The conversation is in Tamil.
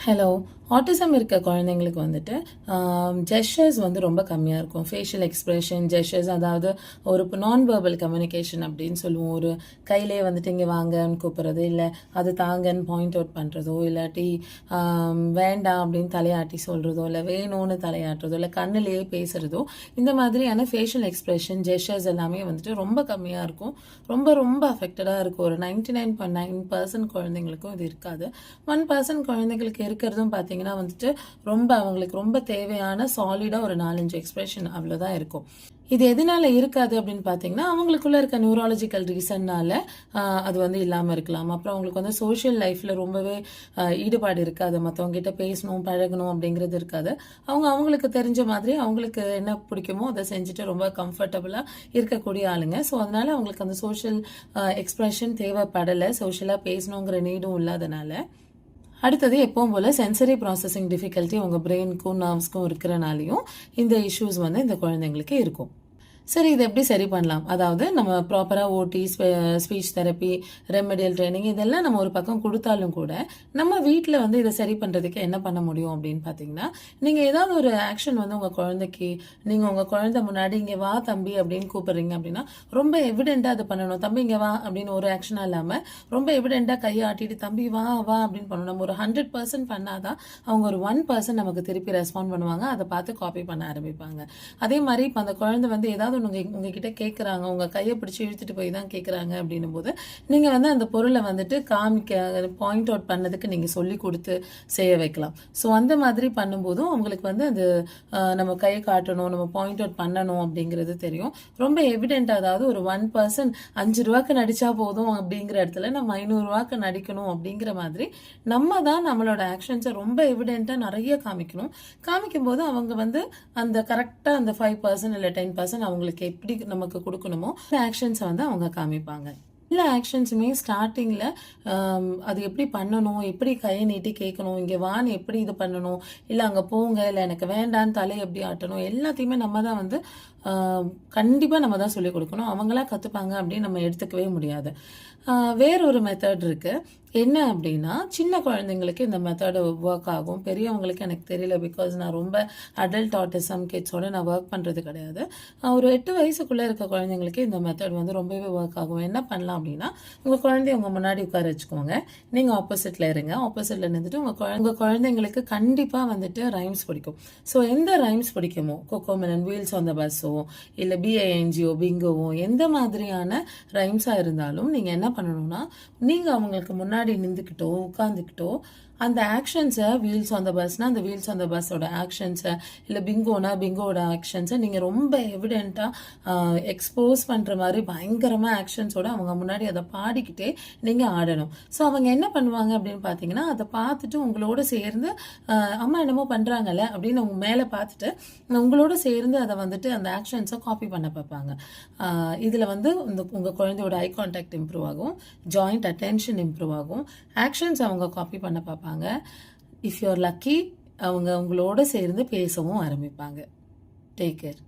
ஹலோ. ஆட்டிசம் இருக்க குழந்தைங்களுக்கு வந்துட்டு ஜெஸ்டர்ஸ் வந்து ரொம்ப கம்மியாக இருக்கும். ஃபேஷியல் எக்ஸ்பிரஷன், ஜெஸ்டர்ஸ், அதாவது ஒரு நான் வெர்பல் கம்யூனிகேஷன் அப்படின்னு சொல்லுவோம். ஒரு கையிலே வந்துட்டு இங்கே வாங்கன்னு கூப்பிட்றது, இல்லை அது தாங்கன்னு பாயிண்ட் அவுட் பண்ணுறதோ, இல்லாட்டி வேண்டாம் அப்படின்னு தலையாட்டி சொல்கிறதோ, இல்லை வேணும்னு தலையாட்டுறதோ, இல்லை கண்ணிலேயே பேசுகிறதோ, இந்த மாதிரியான ஃபேஷியல் எக்ஸ்பிரஷன், ஜெஸ்டர்ஸ் எல்லாமே வந்துட்டு ரொம்ப கம்மியாக இருக்கும். ரொம்ப ரொம்ப அஃபெக்டடாக இருக்கும். ஒரு 99.9% குழந்தைங்களுக்கும் இது இருக்காது. 1% குழந்தைங்களுக்கு இருக்கிறதும் பார்த்தீங்கன்னா வந்துட்டு ரொம்ப அவங்களுக்கு ரொம்ப தேவையான சாலிடாக ஒரு 4-5 எக்ஸ்பிரஷன் அவ்வளோதான் இருக்கும். இது எதனால இருக்காது அப்படின்னு பார்த்தீங்கன்னா, அவங்களுக்குள்ள இருக்க நியூராலஜிக்கல் ரீசன்னால அது வந்து இல்லாமல் இருக்கலாம். அப்புறம் அவங்களுக்கு வந்து சோஷியல் லைஃப்பில் ரொம்பவே ஈடுபாடு இருக்காது. மற்றவங்க கிட்ட பேசணும், பழகணும் அப்படிங்கிறது இருக்காது. அவங்களுக்கு தெரிஞ்ச மாதிரி அவங்களுக்கு என்ன பிடிக்குமோ அதை செஞ்சுட்டு ரொம்ப கம்ஃபர்டபுளாக இருக்கக்கூடிய ஆளுங்க. ஸோ அதனால அவங்களுக்கு அந்த சோஷியல் எக்ஸ்பிரஷன் தேவைப்படலை. சோஷியலாக பேசணுங்கிற நீடும் இல்லாதனால. அடுத்தது எப்பவும் போல் சென்சரி ப்ராசஸிங் டிஃபிகல்ட்டி உங்கள் பிரெயினுக்கும் நர்வ்ஸ்க்கும் இருக்கிறனாலையும் இந்த இஷ்யூஸ் வந்து இந்த குழந்தைங்களுக்கு இருக்கும். சரி, இதை எப்படி சரி பண்ணலாம்? அதாவது நம்ம ப்ராப்பராக ஓடி, ஸ்பீச் தெரப்பி, ரெமெடியல் ட்ரைனிங் இதெல்லாம் நம்ம ஒரு பக்கம் கொடுத்தாலும் கூட நம்ம வீட்டில் வந்து இதை சரி பண்ணுறதுக்கு என்ன பண்ண முடியும் அப்படின்னு பார்த்தீங்கன்னா, நீங்கள் ஏதாவது ஒரு ஆக்ஷன் வந்து உங்கள் குழந்தைக்கு, நீங்கள் உங்கள் குழந்தை முன்னாடி இங்கே வா தம்பி அப்படின்னு கூப்பிட்றீங்க அப்படின்னா, ரொம்ப எவிடெண்ட்டாக அதை பண்ணணும். தம்பி இங்கே வா அப்படின்னு ஒரு ஆக்ஷனாக இல்லாமல் ரொம்ப எவிடெண்ட்டாக கையை ஆட்டிட்டு தம்பி வா வா அப்படின்னு பண்ணணும். நம்ம ஒரு 100% பண்ணாதான் அவங்க ஒரு 1% நமக்கு திருப்பி ரெஸ்பாண்ட் பண்ணுவாங்க. அதை பார்த்து காப்பி பண்ண ஆரம்பிப்பாங்க. அதே மாதிரி இப்போ அந்த குழந்தை வந்து ஏதாவது உங்ககிட்ட கேட்குறாங்க, உங்கள் கையை பிடிச்சி இழுத்துட்டு போய் தான் கேட்குறாங்க அப்படின்னும் போது நீங்கள் வந்து அந்த பொருளை வந்துட்டு பாயிண்ட் அவுட் பண்ணதுக்கு நீங்கள் சொல்லி கொடுத்து செய்ய வைக்கலாம். ஸோ அந்த மாதிரி பண்ணும்போதும் அவங்களுக்கு வந்து அது நம்ம கையை காட்டணும், நம்ம பாயிண்ட் அவுட் பண்ணணும் அப்படிங்கிறது தெரியும். ரொம்ப எவிடென்ட், அதாவது ஒரு 1% 5 ரூபாய்க்கு நடிச்சா போதும் அப்படிங்கிற இடத்துல நம்ம 500 ரூபாய்க்கு நடிக்கணும் அப்படிங்கிற மாதிரி நம்ம தான் நம்மளோட ஆக்ஷன்ஸை ரொம்ப எவிடென்ட்டாக நிறைய காமிக்கும் போது அவங்க வந்து அந்த கரெக்டாக அந்த 5% இல்லை 10% அவங்களுக்கு எப்படி நமக்கு கொடுக்கணுமோ ஆக்ஷன்ஸை வந்து அவங்க காமிப்பாங்க. எல்லா ஆக்ஷன்ஸுமே ஸ்டார்டிங்கில் அது எப்படி பண்ணணும், எப்படி கையை நீட்டி கேட்கணும், இங்கே வான்னு எப்படி இது பண்ணணும், இல்லை அங்கே போங்க, இல்லை எனக்கு வேண்டான்னு தலை எப்படி ஆட்டணும், எல்லாத்தையுமே நம்ம தான் வந்து கண்டிப்பாக நம்ம தான் சொல்லிக் கொடுக்கணும். அவங்களா கற்றுப்பாங்க அப்படின்னு நம்ம எடுத்துக்கவே முடியாது. வேறொரு மெத்தட் இருக்குது. என்ன அப்படின்னா, சின்ன குழந்தைங்களுக்கு இந்த மெத்தடு ஒர்க் ஆகும். பெரியவங்களுக்கு எனக்கு தெரியல, பிகாஸ் நான் ரொம்ப அடல்ட் ஆட்டிசம் கிட்ஸோட நான் ஒர்க் பண்ணுறது கிடையாது. ஒரு 8 வயசுக்குள்ளே இருக்க குழந்தைங்களுக்கு இந்த மெத்தட் வந்து ரொம்பவே ஒர்க் ஆகும். என்ன பண்ணலாம் அப்படின்னா, உங்கள் குழந்தைய உங்கள் முன்னாடி உட்கார வச்சுக்கோங்க. நீங்கள் ஆப்போசிட்டில் இருங்க. ஆப்போசிட்டில் நின்றுட்டு உங்கள் குழந்தைங்களுக்கு கண்டிப்பாக வந்துட்டு ரைம்ஸ் பிடிக்கும். ஸோ எந்த ரைம்ஸ் பிடிக்குமோ, கோகோமெலன், வீல்ஸ் ஆன் த பஸ்ஸோ, இல்லை பிஐஎன்ஜிஓ, பிங்கோவோ, எந்த மாதிரியான ரைம்ஸாக இருந்தாலும் நீங்கள் என்ன பண்ணணும்னா, நீங்கள் அவங்களுக்கு முன்னாடி நின்றுக்கிட்டோ உட்காந்துக்கிட்டோ அந்த ஆக்ஷன்ஸை, வீல்ஸ் ஆன் த பஸ்னால் அந்த வீல்ஸ் ஆன் த பஸ்ஸோட ஆக்ஷன்ஸை, இல்லை பிங்கோனா பிங்கோட ஆக்ஷன்ஸை நீங்கள் ரொம்ப எவிடெண்ட்டாக எக்ஸ்போஸ் பண்ணுற மாதிரி பயங்கரமாக ஆக்ஷன்ஸோட அவங்க முன்னாடி அதை பாடிக்கிட்டே நீங்கள் ஆடணும். ஸோ அவங்க என்ன பண்ணுவாங்க அப்படின்னு பார்த்தீங்கன்னா, அதை பார்த்துட்டு உங்களோட சேர்ந்து அம்மா என்னமோ பண்ணுறாங்கல்ல அப்படின்னு அவங்க மேலே பார்த்துட்டு உங்களோட சேர்ந்து அதை வந்துட்டு அந்த ஆக்ஷன்ஸை காப்பி பண்ண பார்ப்பாங்க. இதில் வந்து உங்கள் குழந்தையோட ஐ கான்டாக்ட் இம்ப்ரூவ் ஆகும், ஜாயிண்ட் அட்டென்ஷன் இம்ப்ரூவ் ஆகும், ஆக்ஷன்ஸ் அவங்க காப்பி பண்ண பார்ப்பாங்க. இஃப் யூஆர் லக்கி அவங்க உங்களோட சேர்ந்து பேசவும் ஆரம்பிப்பாங்க. Take care.